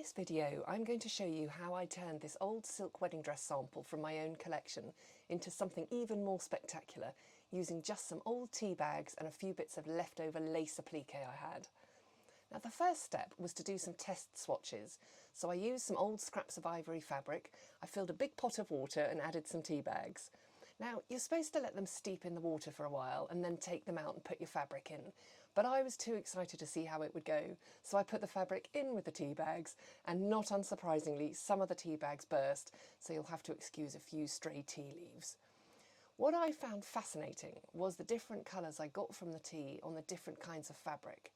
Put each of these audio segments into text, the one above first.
In this video, I'm going to show you how I turned this old silk wedding dress sample from my own collection into something even more spectacular using just some old tea bags and a few bits of leftover lace applique I had. Now the first step was to do some test swatches, so I used some old scraps of ivory fabric, I filled a big pot of water and added some tea bags. Now you're supposed to let them steep in the water for a while and then take them out and put your fabric in, but I was too excited to see how it would go, so I put the fabric in with the tea bags and not unsurprisingly some of the tea bags burst, so you'll have to excuse a few stray tea leaves. What I found fascinating was the different colours I got from the tea on the different kinds of fabric.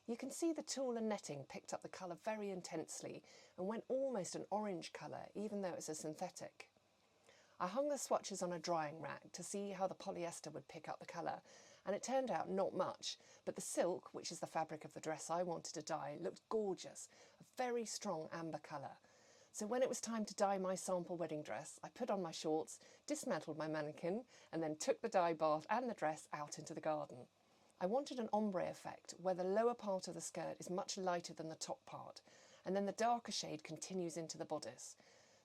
You can see the tulle and netting picked up the colour very intensely and went almost an orange colour even though it's a synthetic. I hung the swatches on a drying rack to see how the polyester would pick up the colour, and it turned out not much, but the silk, which is the fabric of the dress I wanted to dye, looked gorgeous, a very strong amber colour. So when it was time to dye my sample wedding dress, I put on my shorts, dismantled my mannequin, and then took the dye bath and the dress out into the garden. I wanted an ombre effect where the lower part of the skirt is much lighter than the top part, and then the darker shade continues into the bodice.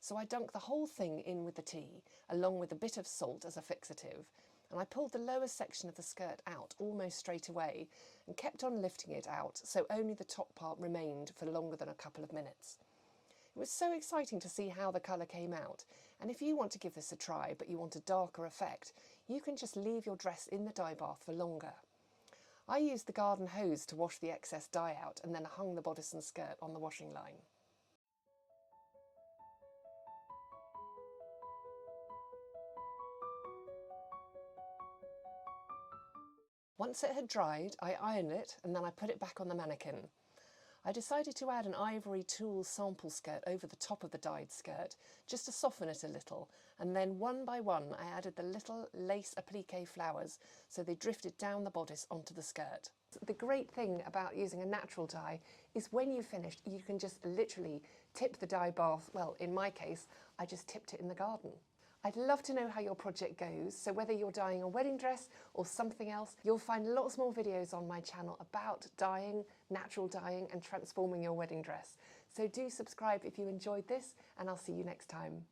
So I dunked the whole thing in with the tea, along with a bit of salt as a fixative, and I pulled the lower section of the skirt out almost straight away and kept on lifting it out so only the top part remained for longer than a couple of minutes. It was so exciting to see how the colour came out, and if you want to give this a try but you want a darker effect, you can just leave your dress in the dye bath for longer. I used the garden hose to wash the excess dye out and then hung the bodice and skirt on the washing line. Once it had dried, I ironed it and then I put it back on the mannequin. I decided to add an ivory tulle sample skirt over the top of the dyed skirt, just to soften it a little, and then one by one I added the little lace applique flowers so they drifted down the bodice onto the skirt. The great thing about using a natural dye is when you've finished you can just literally tip the dye bath, well in my case I just tipped it in the garden. I'd love to know how your project goes, so whether you're dyeing a wedding dress or something else, you'll find lots more videos on my channel about dyeing, natural dyeing and transforming your wedding dress. So do subscribe if you enjoyed this, and I'll see you next time.